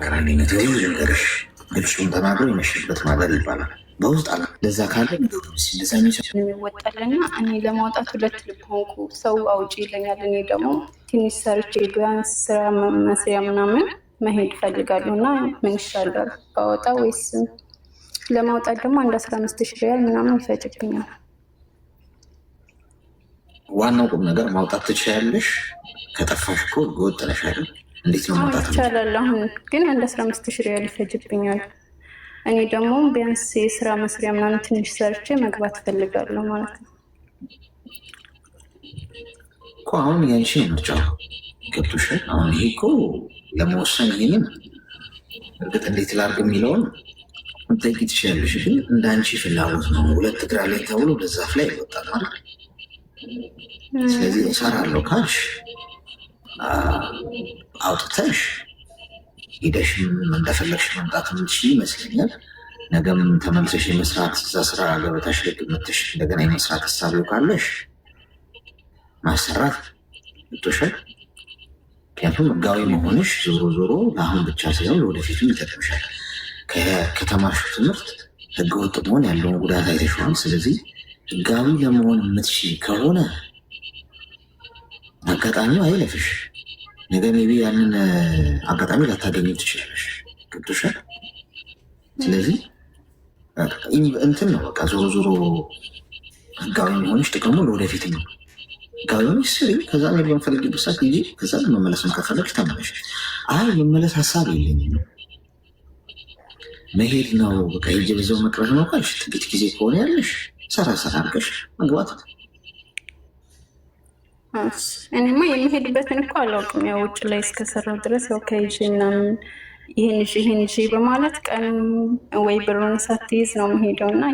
ነገር አለኝ ብዙ ነገርሽ ግልጹን ተናግሮ የመሸበት ማገር ይባላል። በውስጥ አለ ለዛ ካለ ለዛ የሚወጣልና እኔ ለማውጣት ሁለት ልብ ሆንኩ። ሰው አውጪ ይለኛል፣ እኔ ደግሞ ትንሽ ሰርቼ ቢያንስ ስራ መስሪያ ምናምን መሄድ ፈልጋለሁ እና ምን ይሻላል ባወጣ ወይስ ለማውጣት ደግሞ አንድ 15,000 ሪያል ምናምን ይፈጅብኛል። ዋናው ቁም ነገር ማውጣት ትችያለሽ። ከጠፋሽ እኮ ህገወጥ ነሽ አይደል? እንዴት ነው ማውጣት ይቻላል? አሁን ግን አንድ 15,000 ሪያል ይፈጅብኛል። እኔ ደግሞ ቢያንስ የስራ መስሪያ ምናምን ትንሽ ሰርቼ መግባት ፈልጋለሁ ማለት ነው እኮ። አሁን ያንቺ ምርጫው ገብቶሻል። አሁን ይሄ እኮ ለመወሰን ይሄንን እርግጥ እንዴት ላድርግ የሚለውን ጠይቂ ትችያለሽ። ግን እንደ አንቺ ፍላጎት ነው። ሁለት እግር ላይ ተብሎ በዛፍ ላይ ይወጣል ማለት። ስለዚህ እሰራለሁ ካልሽ አውጥተሽ ሄደሽም እንደፈለግሽ መምጣት የምትችል ይመስለኛል። ነገም ተመልሰሽ የመስራት እዛ ስራ ገበታሽ ላይ መተሽ እንደገና የመስራት ሀሳቢው ካለሽ ማሰራት ይቶሻል። ምክንያቱም ህጋዊ መሆንሽ ዞሮ ዞሮ ለአሁን ብቻ ሳይሆን ለወደፊቱም ይጠቅምሻል። ከተማርሽ ትምህርት ህገወጥ መሆን ያለውን ጉዳት አይተሽዋል። ስለዚህ ህጋዊ ለመሆን የምትችል ከሆነ አጋጣሚው አይለፍሽ። ነገ ሜቢ ያንን አጋጣሚ ላታገኙ ትችላለሽ። ገብቶሻል። ስለዚህ እንትን ነው በቃ ዞሮ ዞሮ ህጋዊ መሆንሽ ጥቅሙ ለወደፊት ነው። ህጋዊ ሆንሽ ስሪ፣ ከዛ በምፈልግበት ሰዓት ሂጂ፣ ከዛ መመለስም ከፈለግሽ ተመለሽ። አይ መመለስ ሀሳብ የለኝም መሄድ ነው በቃ ሂጂ በዛው መቅረት ነው ካልሽ ጥቂት ጊዜ ከሆነ ያለሽ ሰራ አድርገሽ መግባት። እኔማ የሚሄድበትን እኮ አላውቅም። ያው ውጭ ላይ እስከሰራው ድረስ ያው ከይዤ ምናምን ይህን ይዤ በማለት ቀን ወይ ብሩን ሳትይዝ ነው የምሄደው እና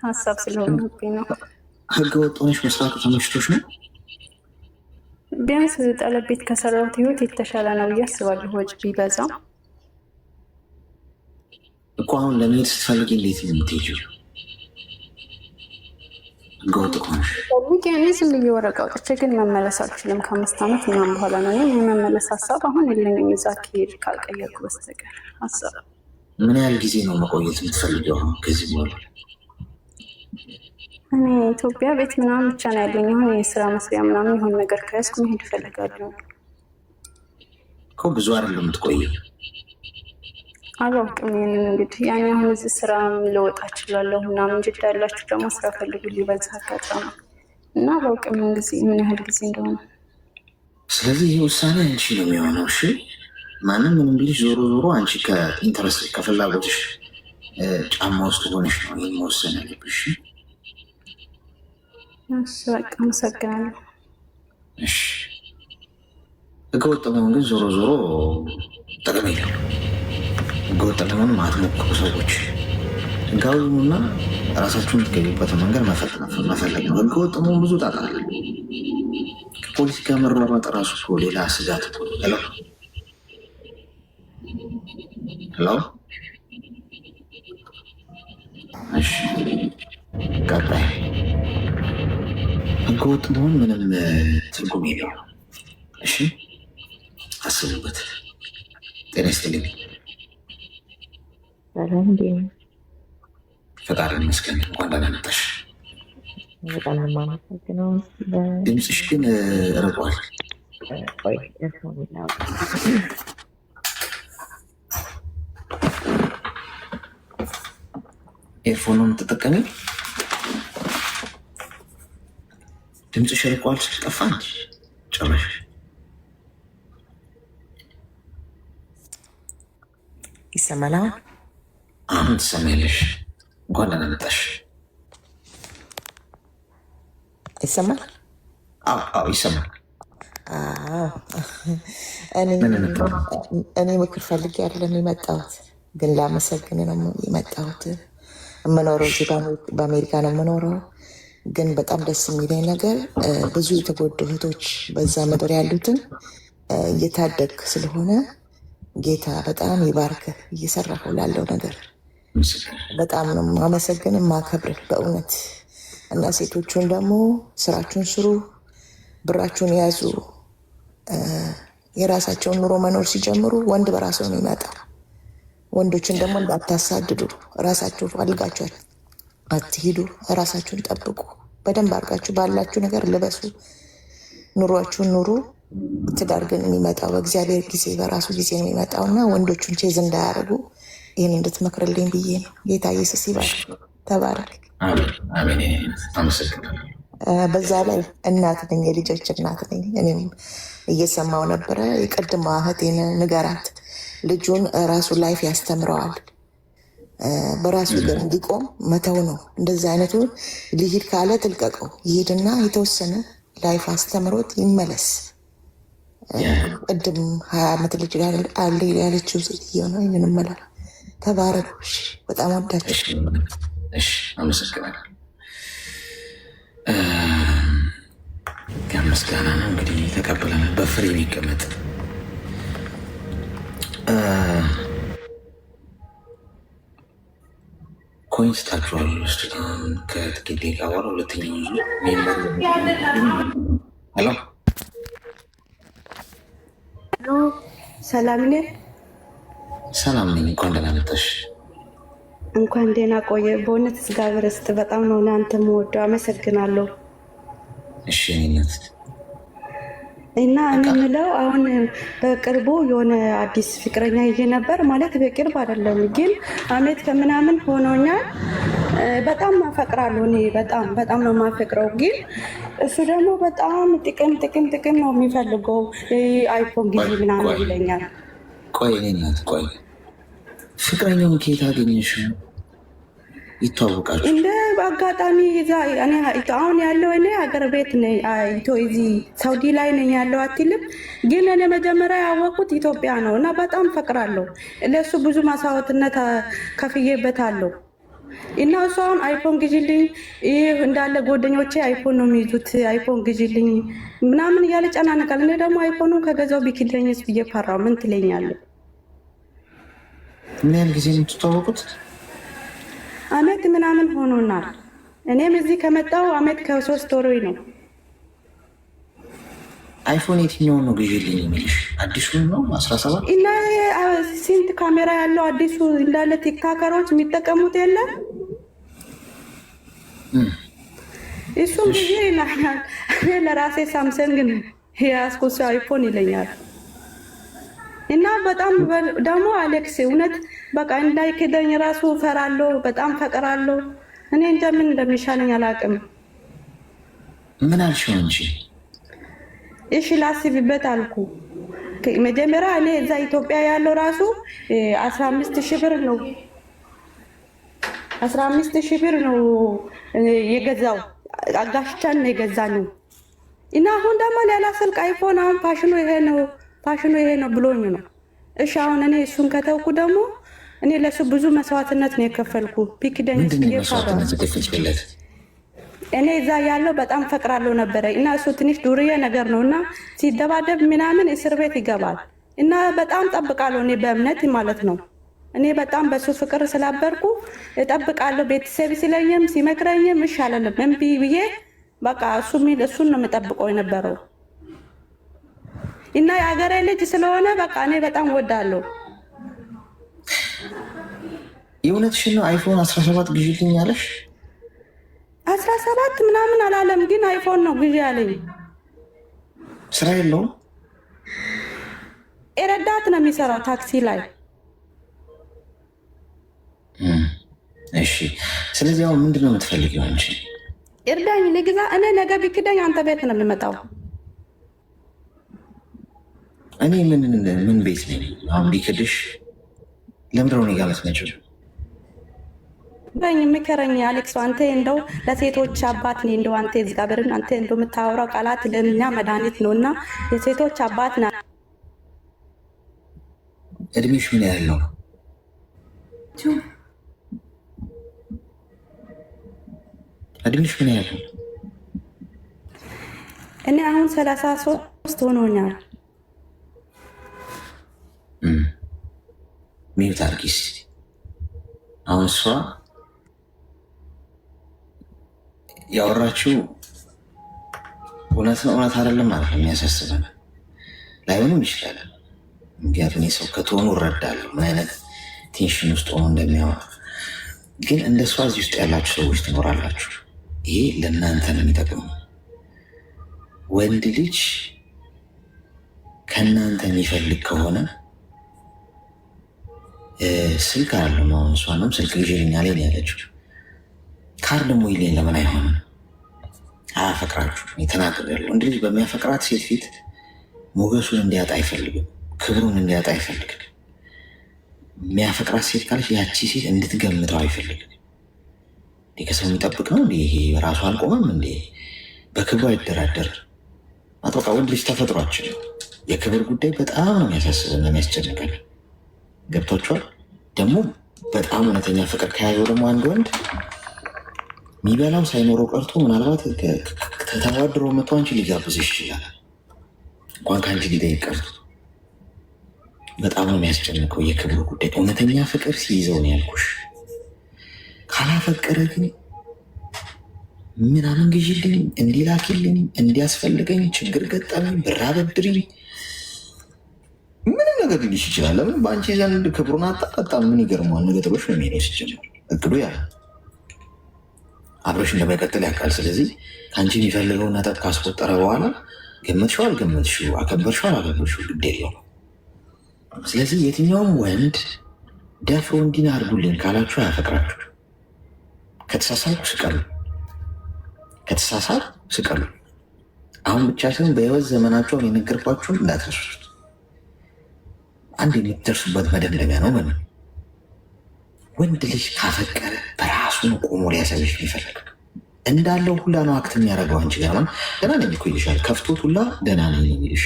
ሀሳብ ስለሆነብኝ ነው። ህገ ወጥ ሆነሽ መስራቱ ተመችቶሽ ነው? ቢያንስ ጠለብ ቤት ከሰራሁት ህይወት የተሻለ ነው ብዬ አስባለሁ። ወጭ ቢበዛ እኮ አሁን ለመሄድ ስትፈልጊ እንዴት ነው የምትሄጂው? ህገወጥ ከሆነሽ ያኔ ዝም ብዬ ወረቀት አውጥቼ ግን መመለስ አልችልም። ከ5 ዓመት ምናምን በኋላ ነው የመመለስ ሀሳብ አሁን የለኝም። እዛ ከሄድ ካልቀየርኩ በስተቀር ሀሳብ። ምን ያህል ጊዜ ነው መቆየት የምትፈልገው ከዚህ በኋላ? እኔ ኢትዮጵያ ቤት ምናምን ብቻ ነው ያለኝ። አሁን የስራ መስሪያ ምናምን የሆነ ነገር ከያዝኩ መሄድ እፈልጋለሁ እኮ። ብዙ አይደለም የምትቆየው። አላውቅም ይሄንን እንግዲህ ያኔ አሁን እዚህ ስራ ልወጣ እችላለሁ ምናምን እንጂ ያላችሁ ደግሞ ስራ ፈልጉ ሊበዛ አጋጣሚ እና አላውቅም ምን ያህል ጊዜ እንደሆነ። ስለዚህ ይህ ውሳኔ አንቺ ነው የሚሆነው። እሺ ማንም ምንም ቢልሽ ዞሮ ዞሮ አንቺ ከኢንተረስት ከፍላጎትሽ ጫማ ውስጥ ሆነሽ ነው ይህን መወሰን ያለብሽ። በቃ አመሰግናለሁ። እሺ ህገወጥ መሆን ግን ዞሮ ዞሮ ጥቅም የለው። ህገወጥ ለመሆን ማትሞክሩ ሰዎች ህጋዊ እና ራሳችሁን የምትገኙበትን መንገድ መፈለግ ነው። ህገወጥ መሆን ብዙ ጣጣ አለ። ከፖሊስ ጋር መሯሯጥ ራሱ ሌላ ስጋት። ሄሎ ሄሎ፣ እሺ ቀጣይ ህገወጥ መሆን ምንም ትርጉም የለው። እሺ አስቡበት። ጤና ይስጥልኝ። ፈጣሪ ይመስገን። እንኳን ደህና መጣሽ። በጣም የማመሰግነው። ድምፅሽ ግን ርቋል። ኤርፎን ነው የምትጠቀሚው? ድምፅሽ ርቋል። ጠፋ እንጂ ጨረሽ። ይሰማል? አሁን ትሰሚያለሽ። እንኳን ደህና መጣሽ። ይሰማል? አዎ ይሰማል። እኔ ምክር ፈልጌ አይደለም የመጣሁት፣ ግን ላመሰግን ነው የመጣሁት። የምኖረው እዚህ በአሜሪካ ነው የምኖረው። ግን በጣም ደስ የሚለኝ ነገር ብዙ የተጎዱ እህቶች በዛ ምድር ያሉትን እየታደግ ስለሆነ ጌታ በጣም ይባርክህ። እየሰራሁ ላለው ነገር በጣም ነው ማመሰግን ማከብርህ በእውነት። እና ሴቶቹን ደግሞ ስራችሁን ስሩ፣ ብራችሁን ያዙ። የራሳቸውን ኑሮ መኖር ሲጀምሩ ወንድ በራሱ ነው የሚመጣው። ወንዶችን ደግሞ እንዳታሳድዱ፣ ራሳችሁ ፈልጋችሁ አትሂዱ፣ ራሳችሁን ጠብቁ። በደንብ አድርጋችሁ ባላችሁ ነገር ልበሱ፣ ኑሯችሁን ኑሩ። ትዳር ግን የሚመጣው በእግዚአብሔር ጊዜ በራሱ ጊዜ ነው የሚመጣው እና ወንዶቹን ቼዝ እንዳያደርጉ ይህን እንድትመክርልኝ ብዬ ነው። ጌታ ኢየሱስ ይባርክ። ተባረክ። በዛ ላይ እናት ነኝ፣ የልጆች እናት ነኝ። እኔም እየሰማው ነበረ። የቀድሞ እህቴን ንገራት፣ ልጁን ራሱ ላይፍ ያስተምረዋል። በራሱ ግን እንዲቆም መተው ነው። እንደዚህ አይነቱ ሊሂድ ካለ ትልቀቀው፣ ይሄድና የተወሰነ ላይፍ አስተምሮት ይመለስ። ቅድም 20 ዓመት ልጅ አለ ያለችው ሴትዮ ነው። ይህንን መላ ተባረኩ። በጣም ወዳችሁ። አመሰግናለሁ። ምስጋና ነው እንግዲህ ተቀብለናል። በፍሬ የሚቀመጥ ኮይንስ ታችኋል። ውስጥ ከጥቂት ደቂቃ በኋላ ሁለተኛው ሄሎ፣ ሰላም ነህ? ሰላም ነኝ። እንኳን ደህና መጣሽ። እንኳን ደህና ቆየ። በእውነት እግዚአብሔር ይስጥ። በጣም ነው እናንተ የምወደው። አመሰግናለሁ። እሺ እኔነት እና እኔ የምለው አሁን በቅርቡ የሆነ አዲስ ፍቅረኛ ይዤ ነበር። ማለት በቅርብ አይደለም ግን አመት ከምናምን ሆኖኛል። በጣም አፈቅራለሁ። እኔ በጣም ነው የማፈቅረው። ግን እሱ ደግሞ በጣም ጥቅም ነው የሚፈልገው። አይፎን ጊዜ ምናምን ይለኛል። ቆይ እኔነት ቆይ ፍቅረኛውን ከየት አገኘሽው? ይተዋወቃሉ እንደ በአጋጣሚ አሁን ያለው እኔ ሀገር ቤት ነኝ። እዚህ ሳውዲ ላይ ነኝ ያለው አትልም። ግን እኔ መጀመሪያ ያወቅኩት ኢትዮጵያ ነው እና በጣም ፈቅራለሁ። ለእሱ ብዙ ማሳወትነት ከፍዬበታለሁ። እና እሱ አሁን አይፎን ግዢልኝ፣ ይህ እንዳለ ጓደኞቼ አይፎን ነው የሚይዙት፣ አይፎን ግዢልኝ ምናምን እያለ ጨናነቃል። እኔ ደግሞ አይፎኑን ከገዛው ቢክደኝስ ብዬ ፈራው። ምን ትለኛለህ? ምን ያህል ጊዜ የምትተዋወቁት? አመት ምናምን ሆኖናል። እኔም እዚህ ከመጣው አመት ከ3 ወር ነው። አይፎን የትኛውን ነው ግዢልኝ የሚልሽ? አዲሱን ነው 17 እና ስንት ካሜራ ያለው አዲሱ እንዳለ ቲክታከሮች የሚጠቀሙት የለም። እሱም ጊዜ ይላል። እኔ ለራሴ ሳምሰንግ ያስኩት አይፎን ይለኛል። እና በጣም ደግሞ አሌክስ እውነት በቃ እንዳይክደኝ ራሱ ፈራለሁ። በጣም ፈቅራለሁ። እኔ እንጃ ምን እንደሚሻለኝ አላውቅም። ምን አልሽው እንጂ? እሺ ላስብበት አልኩ። መጀመሪያ እኔ እዛ ኢትዮጵያ ያለው ራሱ 15,000 ብር ነው 15,000 ብር ነው የገዛው። አጋሽቻን ነው የገዛነው። እና አሁን ደግሞ ሌላ ስልክ አይፎን አሁን ፋሽኑ ይሄ ነው ብሎኝ ነው። እሺ አሁን እኔ እሱን ከተውኩ ደግሞ እኔ ለሱ ብዙ መስዋዕትነት ነው የከፈልኩ። ፒክደንስ እኔ እዛ ያለው በጣም ፈቅራለሁ ነበረ እና እሱ ትንሽ ዱርዬ ነገር ነው እና ሲደባደብ ምናምን እስር ቤት ይገባል እና በጣም ጠብቃለሁ። እኔ በእምነት ማለት ነው። እኔ በጣም በሱ ፍቅር ስላበርኩ እጠብቃለሁ። ቤተሰብ ሲለኝም ሲመክረኝም እሺ አለለም እምቢ ብዬ በቃ እሱን ነው የምጠብቀው የነበረው እና የሀገሬ ልጅ ስለሆነ በቃ እኔ በጣም ወዳለሁ። የእውነትሽን ነው? አይፎን 17 ግዢልኝ አለሽ? 17 ምናምን አላለም፣ ግን አይፎን ነው ግዢ አለኝ። ስራ የለውም? ረዳት ነው የሚሰራው ታክሲ ላይ። እሺ ስለዚህ አሁን ምንድን ነው የምትፈልጊው አንቺ? እርዳኝ፣ ልግዛ። እኔ ነገ ቢክደኝ አንተ ቤት ነው የሚመጣው። እኔ ምን ቤት ነኝ? አሁን ቢክድሽ ለምንድን ነው እኔ ጋር የምትመጪው? ምከረኝ አሌክስ። አንተ እንደው ለሴቶች አባት ነኝ። እንደው አንተ እግዚአብሔርን አንተ እንደው የምታወራው ቃላት ለእኛ መድኃኒት ነው እና የሴቶች አባት ና። እድሜሽ ምን ያህል ነው? እድሜሽ ምን ያህል ነው? እኔ አሁን 33 ሆኖኛል። ሚዩት አድርጊ። አሁን እሷ ያወራችው እውነት ነው እውነት አይደለም ማለት ነው የሚያሳስበን። ላይሆንም ይችላል። ምክንያቱም የሰው ከትሆኑ እረዳለሁ ምን አይነት ቴንሽን ውስጥ ሆኖ እንደሚያወራ። ግን እንደሷ እዚህ ውስጥ ያላችሁ ሰዎች ትኖራላችሁ። ይሄ ለእናንተ ነው የሚጠቅመው። ወንድ ልጅ ከእናንተ የሚፈልግ ከሆነ ስልክ አለው። አሁን እሷንም ስልክ ልጅልኛ ላይ ነው ያለችው። ካርድ ደግሞ ይሌን ለምን አይሆንም? አያፈቅራችሁ የተናገር ወንድ ልጅ በሚያፈቅራት ሴት ፊት ሞገሱን እንዲያጣ አይፈልግም፣ ክብሩን እንዲያጣ አይፈልግም። የሚያፈቅራት ሴት ካለች ያቺ ሴት እንድትገምተው አይፈልግም። ከሰው የሚጠብቅ ነው እንዲ ይሄ ራሱ አልቆመም እንዲ በክብሩ አይደራደርም። አጥቃ ወንድ ልጅ ተፈጥሯችን የክብር ጉዳይ በጣም ነው የሚያሳስበን የሚያስጨንቀን። ገብቷችኋል? ደግሞ በጣም እውነተኛ ፍቅር ከያዘው ደግሞ አንድ ወንድ የሚበላው ሳይኖረው ቀርቶ ምናልባት ተተዋድሮ መቶ አንቺ ሊጋብዝሽ ይችላል። እንኳን ከአንቺ ሊጠይቅ ቀርቶ በጣም ነው የሚያስጨንቀው የክብር ጉዳይ። እውነተኛ ፍቅር ሲይዘው ነው ያልኩሽ። ካላፈቀረ ግን ምናምን ግዢልኝ፣ እንዲላኪልኝ፣ እንዲያስፈልገኝ፣ ችግር ገጠመኝ፣ ብር አበድሪኝ ምንም ነገር ሊልሽ ይችላል። ለምን በአንቺ ዘንድ ክብሩን አጣ። በጣም ምን ይገርመዋል? ነገ ጥሎሽ ነው የሚሄደው። ሲጀምር እቅዱ ያ አብረሽ እንደማይቀጥል ያውቃል። ስለዚህ ከአንቺ የሚፈልገውን ነጥብ ካስቆጠረ በኋላ ገመትሽው አልገመትሽው፣ አከበርሽው አላከበርሽው ግድ የለውም። ስለዚህ የትኛውም ወንድ ደፍሮ እንዲህ አድርጉልኝ ካላችሁ አያፈቅራችሁ። ከተሳሳቱ ስቀሉ፣ ከተሳሳቱ ስቀሉ። አሁን ብቻ ሳይሆን በህይወት ዘመናቸውን የነገርኳችሁን እንዳትረሱት። አንድ የምትደርሱበት መደምደሚያ ነው። ምን ወንድ ልጅ ካፈቀረ በራሱ ነው ቆሞ ሊያሳይሽ የሚፈልግ። እንዳለው ሁላ ነው አክት የሚያደርገው። አንቺ ጋር ደህና ነኝ እኮ ይልሻል። ከፍቶት ሁላ ደህና ነኝ የሚልሽ፣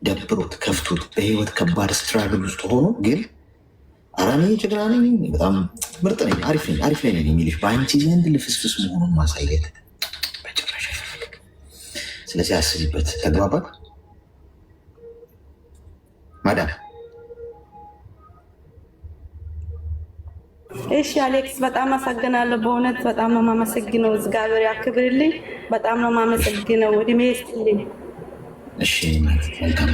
ደብሮት ከፍቶት በህይወት ከባድ ስትራግል ውስጥ ሆኖ ግን ኧረ እኔ ጀግና ነኝ፣ በጣም ምርጥ ነኝ፣ አሪፍ ነኝ፣ አሪፍ ላይ ነኝ የሚልሽ በአንቺ ዘንድ ልፍስፍስ መሆኑን ማሳየት በጭራሽ አይፈልግም። ስለዚህ አስቢበት። ተግባባት ማዳም? እሺ አሌክስ፣ በጣም አመሰግናለሁ። በእውነት በጣም ነው የማመሰግነው። እግዚአብሔር ያክብርልኝ። በጣም ነው የማመሰግነው። እድሜ ይስጥልኝ። እሺ መልካም።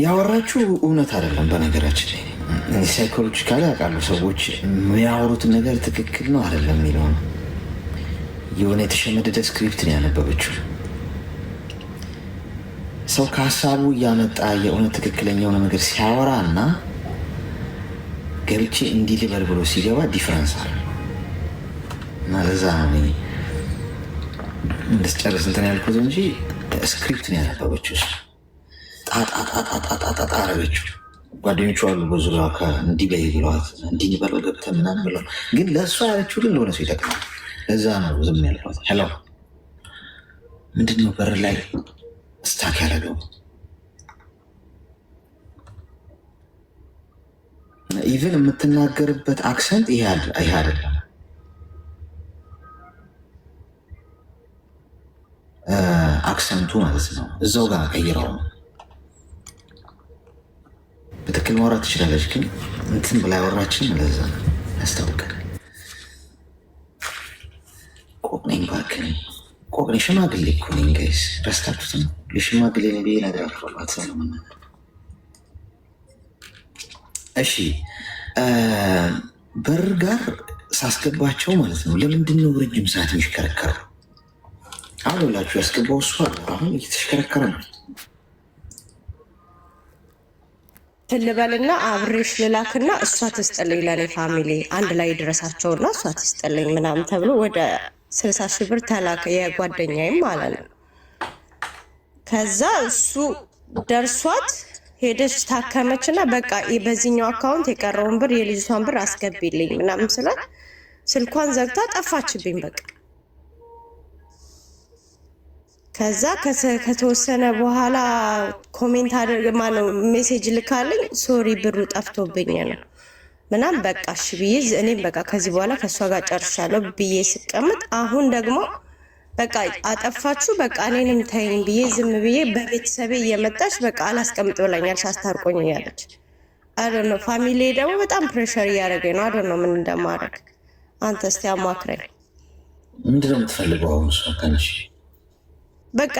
ያወራችሁ እውነት አይደለም። በነገራችን ላይ ሳይኮሎጂካሊ ያውቃሉ ሰዎች የሚያወሩትን ነገር ትክክል ነው አይደለም የሚለው ነው። የሆነ የተሸመደደ ስክሪፕት ነው ያነበበችው። ሰው ከሀሳቡ እያመጣ የእውነት ትክክለኛ የሆነ ነገር ሲያወራ እና ገብቼ እንዲህ ልበል ብሎ ሲገባ ዲፍረንስ አለ እና ለዛ ነው እንድትጨርስ እንትን ያልኩት እንጂ ስክሪፕት ነው ያነበበችው። ጣጣጣጣጣጣ አረገችው። ጓደኞቹ አሉ በዙሪያ እንዲህ በይ ብለዋት እንዲህ በለው ገብተህ ምናምን ብለው፣ ግን ለእሷ ያለችው ግን ለሆነ ሰው ይጠቅማል። ለዛ ነው ዝም ያልኳት። ሄሎ ምንድን ነው በር ላይ ስታክ ያደረገው? ኢቨን የምትናገርበት አክሰንት ይሄ አይደለም። አክሰንቱ ማለት ነው እዛው ጋር ቀይረው ነው። በትክክል ማውራት ትችላለች፣ ግን እንትን ብላ ያወራችን ለዛ ያስታውቃል። ቆቅነኝ ባክን ቆቅነኝ ሽማግሌ እኮ ነኝ ጋይስ፣ ረስታችሁት ነው። ለሽማግሌ ነው ብዬ እነግራችኋለሁ። አትሰሙም? እሺ በር ጋር ሳስገባቸው ማለት ነው። ለምንድን ነው ረጅም ሰዓት የሚሽከረከረው? አሁን ላችሁ ያስገባው እሱ አሁን እየተሽከረከረ ነው። ትልበልና አብሬሽ ልላክና እሷ ትስጥልኝ ለኔ ፋሚሊ አንድ ላይ ድረሳቸውና እሷ ትስጥልኝ ምናምን ተብሎ ወደ 60 ሺህ ብር ተላከ። የጓደኛዬም ማለት ነው። ከዛ እሱ ደርሷት ሄደች ታከመችና በቃ በዚህኛው አካውንት የቀረውን ብር የልጅቷን ብር አስገቢልኝ ምናምን ስላት ስልኳን ዘግታ ጠፋችብኝ። በቃ ከዛ ከተወሰነ በኋላ ኮሜንት አድርግ ማነው ሜሴጅ ልካልኝ ሶሪ ብሩ ጠፍቶብኝ ነው ምናምን በቃ እሺ ብዬ እኔም በቃ ከዚህ በኋላ ከእሷ ጋር ጨርሻለሁ ብዬ ስቀምጥ አሁን ደግሞ በቃ አጠፋችሁ በቃ እኔንም ታይኝ ብዬ ዝም ብዬ በቤተሰቤ እየመጣች በቃ አላስቀምጥ ብላኛለች አስታርቆኝ እያለች አይደል ነው። ፋሚሊ ደግሞ በጣም ፕሬሸር እያደረገኝ ነው። አይደል ነው ምን እንደማደርግ አንተ እስቲ አማክረኝ። ምንድነው የምትፈልገው አሁን እሷ ከአንቺ? በቃ